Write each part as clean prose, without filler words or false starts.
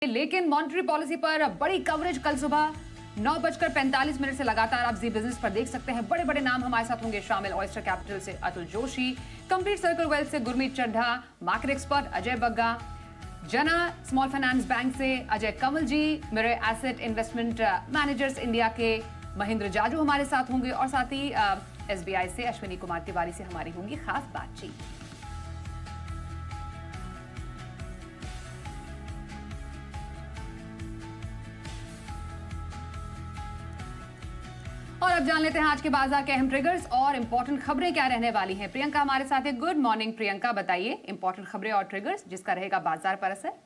लेकिन monetary policy पर बड़ी कवरेज कल सुबह 9:45 से लगातार आप जी बिजनेस पर देख सकते हैं। बड़े बड़े नाम हमारे साथ होंगे शामिल। ऑयस्टर कैपिटल से Atul Joshi, complete circle wealth से गुरमीत चड्ढा, मार्केट एक्सपर्ट अजय बग्गा, जना स्मॉल फाइनेंस बैंक से अजय कंवल जी, मेरे एसेट इन्वेस्टमेंट मैनेजर्स इंडिया के महेंद्र जाजू हमारे साथ होंगे और साथ ही एसबीआई से अश्विनी कुमार तिवारी से हमारी होंगी खास बातचीत। और अब जान लेते हैं आज के बाजार के अहम ट्रिगर्स और इंपॉर्टेंट खबरें क्या रहने वाली हैं। प्रियंका हमारे साथ है। गुड मॉर्निंग प्रियंका, बताइए इंपॉर्टेंट खबरें और ट्रिगर्स जिसका रहेगा बाजार पर असर।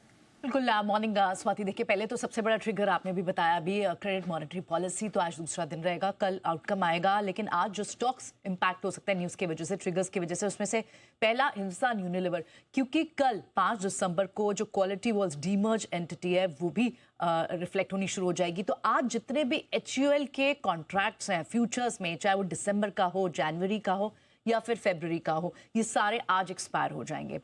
बिल्कुल मॉर्निंग स्वाति। देखिए, पहले तो सबसे बड़ा ट्रिगर आपने भी बताया अभी क्रेडिट मॉनेटरी पॉलिसी, तो आज दूसरा दिन रहेगा, कल आउटकम आएगा। लेकिन आज जो स्टॉक्स इंपैक्ट हो सकता है न्यूज़ की वजह से, ट्रिगर्स की वजह से, उसमें से पहला हिंदुस्तान यूनिलीवर, क्योंकि कल 5 दिसंबर को जो क्वालिटी वॉल्स डीमर्ज एंटिटी है वो भी रिफ्लेक्ट होनी शुरू हो जाएगी। तो आज जितने भी HUL के कॉन्ट्रैक्ट्स हैं फ्यूचर्स में, चाहे वो दिसंबर का हो, जनवरी का हो या फिर फरवरी का हो, ये सारे आज एक्सपायर हो जाएंगे।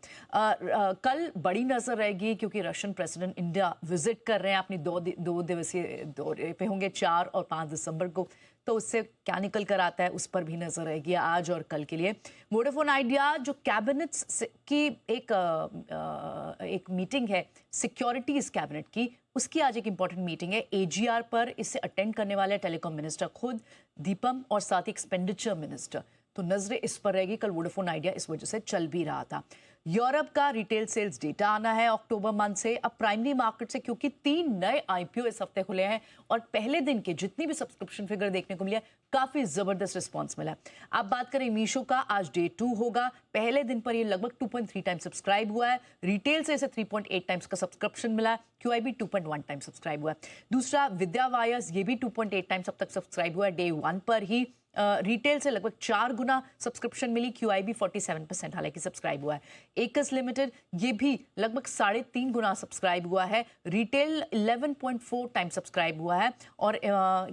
कल बड़ी नजर रहेगी क्योंकि रशियन प्रेसिडेंट इंडिया विजिट कर रहे हैं, अपनी दो दिवसीय दौरे पे होंगे 4 और 5 दिसंबर को। तो उससे क्या निकल कर आता है उस पर भी नजर रहेगी आज और कल के लिए। वोडाफोन आइडिया जो कैबिनेट्स की एक मीटिंग है सिक्योरिटीज कैबिनेट की, उसकी आज एक इंपॉर्टेंट मीटिंग है AGR पर। इससे अटेंड करने वाले टेलीकॉम मिनिस्टर खुद दीपम और साथ ही एक्सपेंडिचर मिनिस्टर। तो नजरें इस पर रहेगी। कल वोडाफोन आइडिया इस वजह से चल भी रहा था। यूरोप का रिटेल सेल्स डेटा आना है अक्टूबर मंथ से। अब प्राइमरी मार्केट से क्योंकि 3 नए IPO इस हफ्ते खुले हैं और पहले दिन के जितनी भी सब्सक्रिप्शन फिगर देखने को मिले, काफी जबरदस्त रिस्पांस मिला। आप बात करें मीशो का, आज डे 2 होगा। पहले दिन पर ये लगभग 2.3 टाइम्स सब्सक्राइब हुआ है। रिटेल से इसे 3.8 टाइम्स का सब्सक्रिप्शन मिला है। QIB 2.1 टाइम्स सब्सक्राइब हुआ है। दूसरा विद्या वायर्स, ये भी 2.8 टाइम्स अब तक सब्सक्राइब हुआ है डे 1 पर ही। रिटेल से लगभग 4 गुना सब्सक्रिप्शन मिली। QIB 47% हालांकि सब्सक्राइब हुआ है। एकस लिमिटेड ये भी लगभग 3.5 गुना सब्सक्राइब हुआ है। रिटेल 11.4 टाइम सब्सक्राइब हुआ है और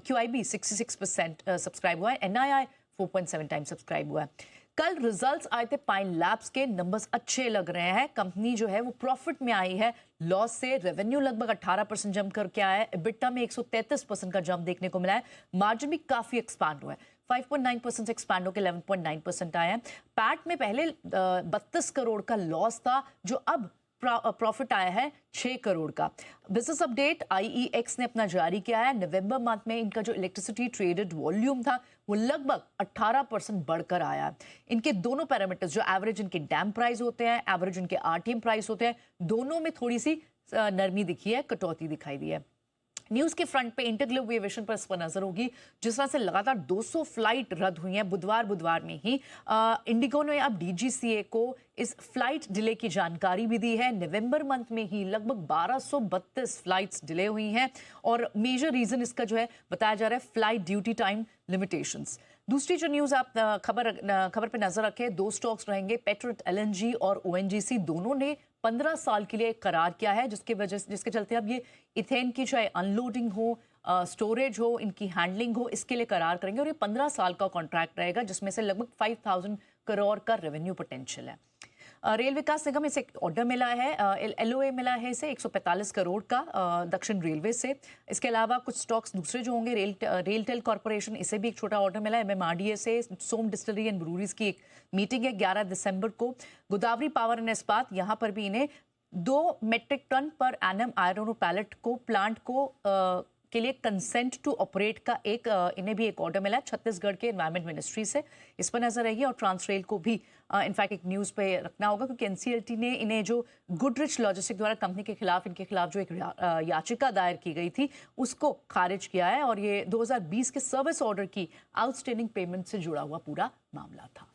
QIB 66% सब्सक्राइब हुआ है। NII 4.7 टाइम सब्सक्राइब हुआ है। कल रिजल्ट्स आए थे पाइन लैब्स के, नंबर्स अच्छे लग रहे हैं। कंपनी जो है वो प्रॉफिट में आई है, लॉस से। रेवेन्यू लगभग 18% जंप करके आया है। EBITDA में 133% का जंप देखने को मिला है। मार्जिन भी काफी एक्सपांड हुआ है, 5.9% से एक्सपैंड होकर 11.9% आया है। पैट में पहले 32 करोड़ का लॉस था, जो अब प्रॉफिट आया है 6 करोड़ का। बिजनेस अपडेट IEX ने अपना जारी किया है। नवंबर मंथ में इनका जो इलेक्ट्रिसिटी ट्रेडेड वॉल्यूम था वो लगभग 18% बढ़कर आया है। इनके दोनों पैरामीटर्स, जो एवरेज इनके डैम प्राइस होते हैं, एवरेज इनके RTM प्राइस होते हैं, दोनों में थोड़ी सी नरमी दिखी है, कटौती दिखाई दी है। न्यूज के फ्रंट पे इंटरग्लोब एविएशन पर इस पर नजर होगी। जिस तरह से लगातार 200 फ्लाइट रद्द हुई हैं बुधवार में ही, इंडिगो ने अब DGCA को इस फ्लाइट डिले की जानकारी भी दी है। नवंबर मंथ में ही लगभग 1232 फ्लाइट्स डिले हुई हैं और मेजर रीजन इसका जो है बताया जा रहा है फ्लाइट ड्यूटी टाइम लिमिटेशंस। दूसरी जो न्यूज आप खबर पे नजर रखें, 2 स्टॉक्स रहेंगे, पेट्रोनेट LNG और ONGC दोनों ने 15 साल के लिए करार किया है, जिसके चलते अब ये इथेन की चाहे अनलोडिंग हो, स्टोरेज हो, इनकी हैंडलिंग हो, इसके लिए करार करेंगे और ये 15 साल का कॉन्ट्रैक्ट रहेगा, जिसमें से लगभग 5000 करोड़ का रेवेन्यू पोटेंशियल है। रेल विकास निगम इसे ऑर्डर मिला है, LOA मिला है इसे 145 करोड़ का दक्षिण रेलवे से। इसके अलावा कुछ स्टॉक्स दूसरे जो होंगे, रेलटेल कॉर्पोरेशन, इसे भी एक छोटा ऑर्डर मिला है MMRDA से। सोम डिस्टिलरी एंड ब्रूरीज की एक मीटिंग है 11 दिसंबर को। गोदावरी पावर एंड इस्पात, यहाँ पर भी इन्हें 2 metric ton per annum iron pellet को प्लांट को के लिए कंसेंट टू ऑपरेट का इन्हें भी एक ऑर्डर मिला है छत्तीसगढ़ के एनवायरमेंट मिनिस्ट्री से। इस पर नजर रहेगी। और ट्रांसरेल को भी इनफैक्ट एक न्यूज पे रखना होगा क्योंकि NCLT ने इन्हें जो गुडरिच लॉजिस्टिक द्वारा कंपनी के खिलाफ इनके खिलाफ जो एक याचिका दायर की गई थी उसको खारिज किया है और ये 2020 के सर्विस ऑर्डर की आउटस्टैंडिंग पेमेंट से जुड़ा हुआ पूरा मामला था।